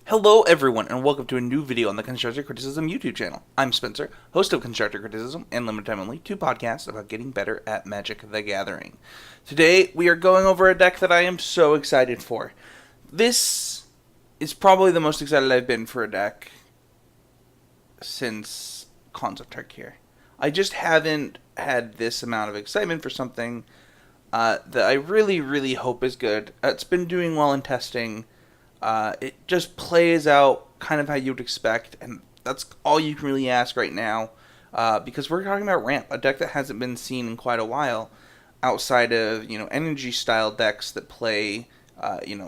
Hello everyone, and welcome to a new video on the Constructive Criticism YouTube channel. I'm Spencer, host of Constructive Criticism and Limited Time Only, two podcasts about getting better at Magic the Gathering. Today, we are going over a deck that I am so excited for. This is probably the most excited I've been for a deck since Concept Arc here. I just haven't had this amount of excitement for something that I really hope is good. It's been doing well in testing. It just plays out kind of how you'd expect, and that's all you can really ask right now, because we're talking about Ramp, a deck that hasn't been seen in quite a while, outside of, energy-style decks that play,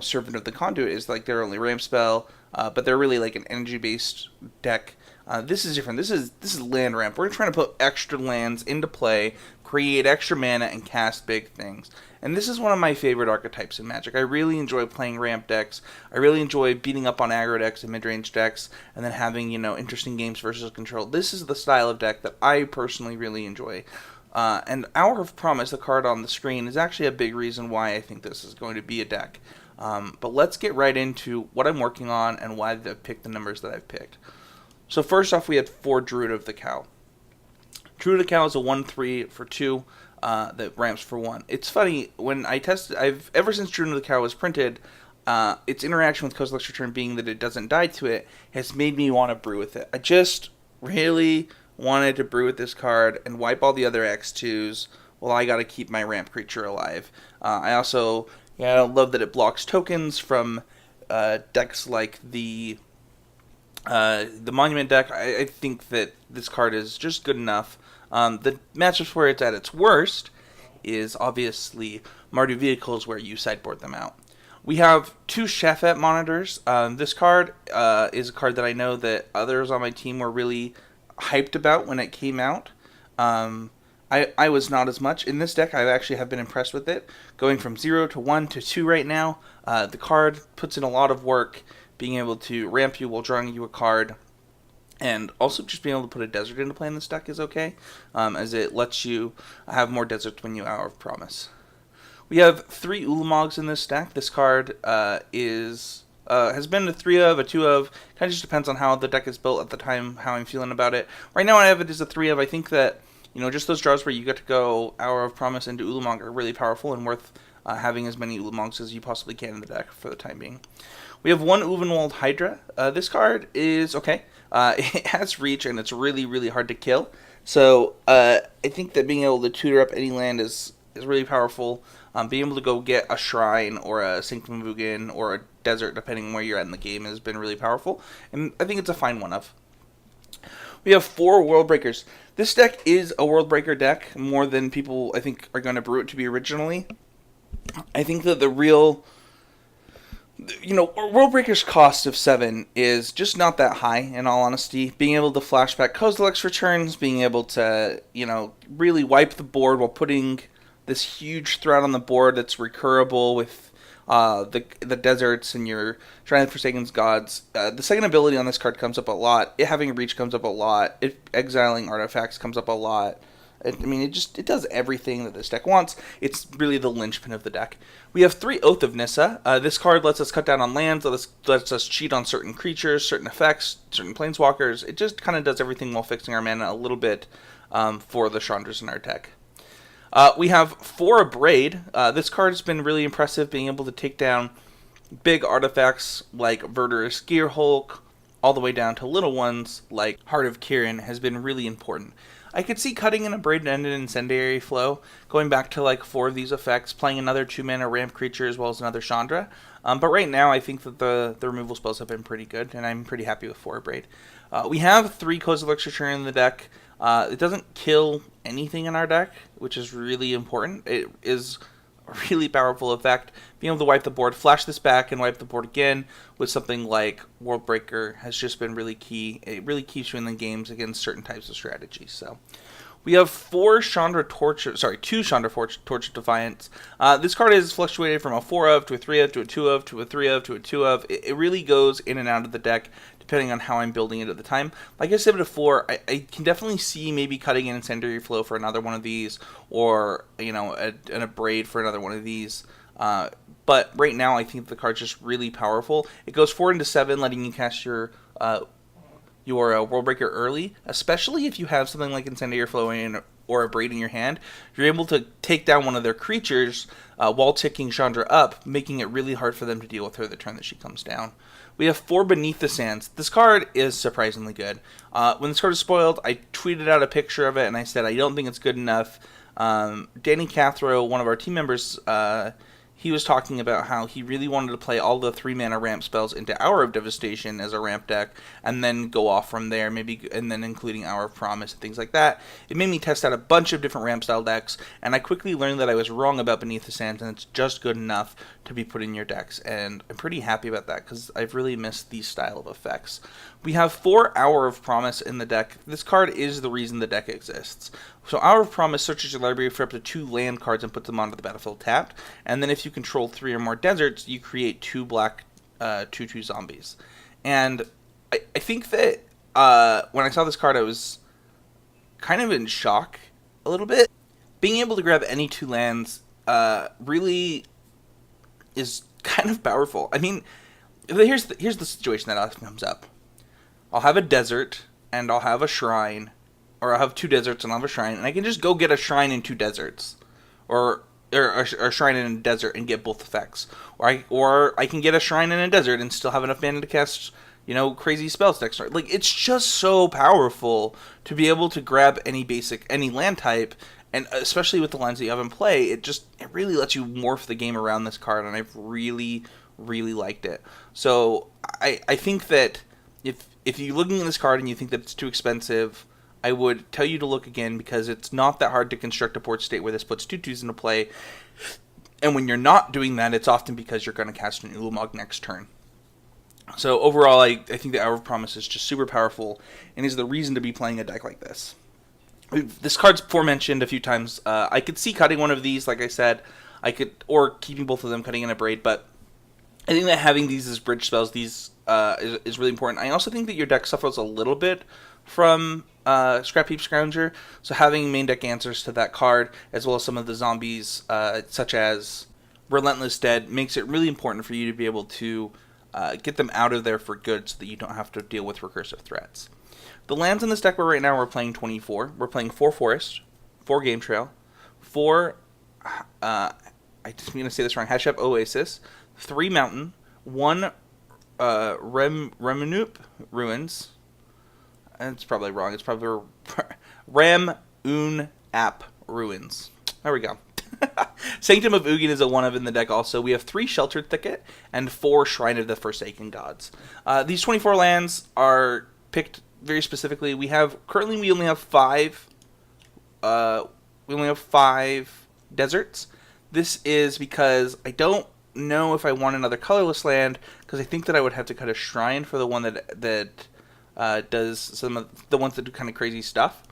Servant of the Conduit is like their only Ramp spell, but they're really like an energy-based deck. This is different. This is land ramp. We're trying to put extra lands into play, create extra mana, and cast big things. And this is one of my favorite archetypes in Magic. I really enjoy playing ramp decks. I really enjoy beating up on aggro decks and mid-range decks, and then having, interesting games versus control. This is the style of deck that I personally really enjoy. And Hour of Promise, the card on the screen, is actually a big reason why I think this is going to be a deck. But let's get right into what I'm working on and why I've picked the numbers that I've picked. So first off, we had 4 Druid of the Cowl. Druid of the Cowl is a 1/3 for 2 that ramps for 1. It's funny, when I tested, ever since Druid of the Cowl was printed, its interaction with Kozilek's Return being that it doesn't die to it has made me want to brew with it. I just really wanted to brew with this card and wipe all the other X2s while I got to keep my ramp creature alive. I also love that it blocks tokens from decks like the Monument deck. I think that this card is just good enough. The matchups where it's at its worst is obviously Mardu Vehicles, where you sideboard them out. We have 2 Shefet Monitors. This card is a card that I know that others on my team were really hyped about when it came out. I was not as much. In this deck, I actually have been impressed with it. Going from 0 to 1 to 2 right now. The card puts in a lot of work, being able to ramp you while drawing you a card, and also just being able to put a desert into play in this deck is okay, as it lets you have more deserts when you Hour of Promise. We have 3 Ulamogs in this deck. This card has been a 3 of, a 2 of, kind of just depends on how the deck is built at the time, how I'm feeling about it. Right now I have it as a 3 of. I think that, just those draws where you get to go Hour of Promise into Ulamog are really powerful and worth having as many Ulamogs as you possibly can in the deck for the time being. We have 1 Ulvenwald Hydra. This card is okay. It has reach, and it's really hard to kill. So I think that being able to tutor up any land is really powerful. Being able to go get a Shrine or a Sanctum of Ugin or a Desert, depending on where you're at in the game, has been really powerful. And I think it's a fine one of. We have 4 World Breakers. This deck is a World Breaker deck, more than people, I think, are going to brew it to be originally. I think that the real... World Breaker's cost of 7 is just not that high, in all honesty. Being able to flashback Kozilek's returns, being able to, really wipe the board while putting this huge threat on the board that's recurable with the deserts and your Shrine of Forsaken's Gods. The second ability on this card comes up a lot. It having reach comes up a lot. Exiling artifacts comes up a lot. It does everything that this deck wants. It's really the linchpin of the deck. We have 3 Oath of Nissa. This card lets us cut down on lands, lets us cheat on certain creatures, certain effects, certain planeswalkers. It just kind of does everything while fixing our mana a little bit for the Chandras in our deck. We have 4 Abrade. This card has been really impressive, being able to take down big artifacts like Verdurous Gearhulk, all the way down to little ones like Heart of Kirin has been really important. I could see cutting an Abrade and an Incendiary Flow, going back to like 4 of these effects, playing another 2-mana ramp creature as well as another Chandra. But right now I think that the removal spells have been pretty good, and I'm pretty happy with 4 Abrade. We have 3 Kozilek's Return in the deck. It doesn't kill anything in our deck, which is really important. It is a really powerful effect. Being able to wipe the board, flash this back, and wipe the board again with something like World Breaker has just been really key. It really keeps you in the games against certain types of strategies. So we have 2 Chandra Torch of Defiance. This card is fluctuated from a 4 of to a 3 of to a 2 of to a 3 of to a 2 of. It really goes in and out of the deck depending on how I'm building it at the time. Like I said before, I can definitely see maybe cutting an Incendiary Flow for another one of these, or an Abrade for another one of these. But right now, I think the card's just really powerful. It goes 4 into 7, letting you cast your World Breaker early, especially if you have something like Incendiary Flow or Abrade in your hand. You're able to take down one of their creatures while ticking Chandra up, making it really hard for them to deal with her the turn that she comes down. We have 4 Beneath the Sands. This card is surprisingly good. When this card was spoiled, I tweeted out a picture of it, and I said I don't think it's good enough. Danny Cathro, one of our team members, he was talking about how he really wanted to play all the 3-mana ramp spells into Hour of Devastation as a ramp deck, and then go off from there, and then including Hour of Promise and things like that. It made me test out a bunch of different ramp style decks, and I quickly learned that I was wrong about Beneath the Sands, and it's just good enough to be put in your decks, and I'm pretty happy about that, because I've really missed these style of effects. We have 4 Hour of Promise in the deck. This card is the reason the deck exists. So Hour of Promise searches your library for up to 2 land cards and puts them onto the battlefield tapped, and then if you control 3 or more deserts, you create 2 black 2/2 zombies. And I think that when I saw this card, I was kind of in shock a little bit. Being able to grab any 2 lands really is kind of powerful. I mean, here's the situation that often comes up. I'll have a desert, and I'll have a shrine, or I'll have 2 deserts and I'll have a shrine, and I can just go get a shrine and 2 deserts, or a shrine and a desert and get both effects, or I can get a shrine and a desert and still have enough mana to cast, crazy spells next turn. Like, it's just so powerful to be able to grab any land type, and especially with the lands that you have in play, it really lets you morph the game around this card, and I've really, really liked it. So I think that if you're looking at this card and you think that it's too expensive, I would tell you to look again, because it's not that hard to construct a board state where this puts 2/2s into play. And when you're not doing that, it's often because you're going to cast an Ulamog next turn. So overall, I think the Hour of Promise is just super powerful and is the reason to be playing a deck like this. This card's aforementioned a few times. I could see cutting one of these, like I said, or keeping both of them, cutting in Abrade, but I think that having these as bridge spells, is really important. I also think that your deck suffers a little bit from Scrap Heap Scrounger, so having main deck answers to that card, as well as some of the zombies, such as Relentless Dead, makes it really important for you to be able to get them out of there for good, so that you don't have to deal with recursive threats. The lands in this deck right now, we're playing 24. We're playing 4 Forest, 4 Game Trail, 4, I'm going to say this wrong, Hashep Oasis, 3 Mountain, 1 Ramunap Ruins. It's probably wrong. It's probably Ramunap Ruins. There we go. Sanctum of Ugin is a 1-of in the deck also. We have 3 Sheltered Thicket and 4 Shrine of the Forsaken Gods. These 24 lands are picked very specifically. Currently we only have 5 deserts. This is because I don't know if I want another colorless land, because I think that I would have to cut a shrine for the one that does some of the ones that do kind of crazy stuff.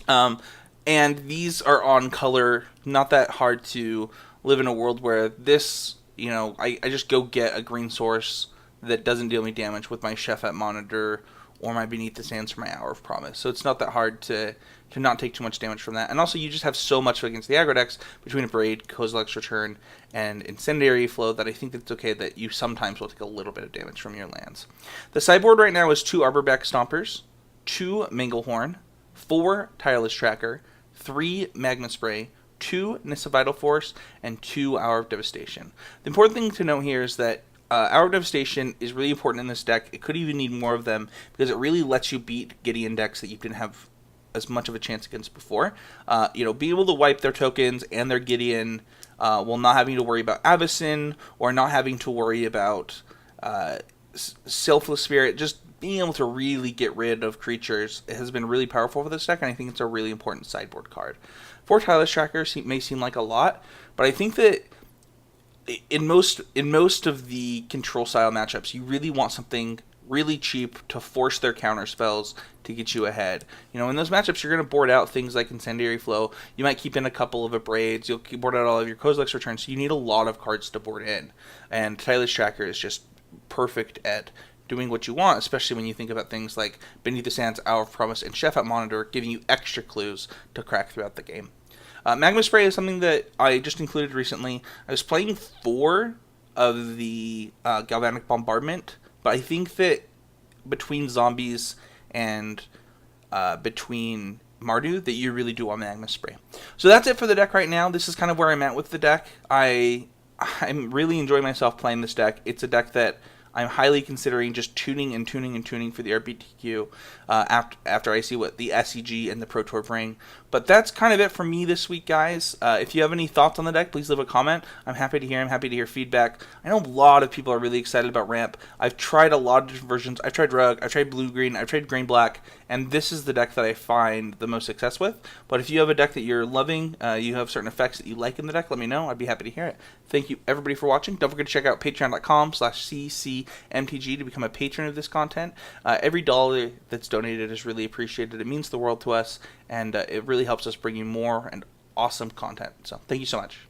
And these are on color, not that hard to live in a world where this, I just go get a green source that doesn't deal me damage with my Shefet Monitor or my Beneath the Sands for my Hour of Promise. So it's not that hard to not take too much damage from that. And also, you just have so much against the aggro decks between Abrade, Kozilek's Return, and Incendiary Flow that I think it's okay that you sometimes will take a little bit of damage from your lands. The sideboard right now is 2 Arborback Stompers, 2 Manglehorn, 4 Tireless Tracker, 3 Magma Spray, 2 Nissa Vital Force, and 2 Hour of Devastation. The important thing to note here is that Hour of Devastation is really important in this deck. It could even need more of them, because it really lets you beat Gideon decks that you didn't have as much of a chance against before. Being able to wipe their tokens and their Gideon while not having to worry about Avacyn, or not having to worry about Selfless Spirit, just being able to really get rid of creatures has been really powerful for this deck, and I think it's a really important sideboard card. 4 Tireless Tracker may seem like a lot, but I think that in most of the control style matchups, you really want something really cheap to force their counter spells to get you ahead. In those matchups, you're going to board out things like Incendiary Flow. You might keep in a couple of Abrades. You'll board out all of your Kozilek's Returns. So you need a lot of cards to board in. And Tireless Tracker is just perfect at doing what you want, especially when you think about things like Beneath the Sands, Hour of Promise, and Shefet Monitor, giving you extra clues to crack throughout the game. Magma Spray is something that I just included recently. I was playing 4 of the Galvanic Bombardment, but I think that between zombies and between Mardu, that you really do want Magma Spray. So that's it for the deck right now. This is kind of where I'm at with the deck. I'm really enjoying myself playing this deck. It's a deck that I'm highly considering just tuning and tuning and tuning for the RBTQ after I see what the SEG and the Pro Tour bring. But that's kind of it for me this week, guys. If you have any thoughts on the deck, please leave a comment. I'm happy to hear. I'm happy to hear feedback. I know a lot of people are really excited about Ramp. I've tried a lot of different versions. I've tried Rogue, I've tried Blue-Green, I've tried Green-Black, and this is the deck that I find the most success with. But if you have a deck that you're loving, you have certain effects that you like in the deck, let me know. I'd be happy to hear it. Thank you, everybody, for watching. Don't forget to check out patreon.com/ccmtg to become a patron of this content. Every dollar that's donated is really appreciated. It means the world to us, and it really helps us bring you more and awesome content. So thank you so much.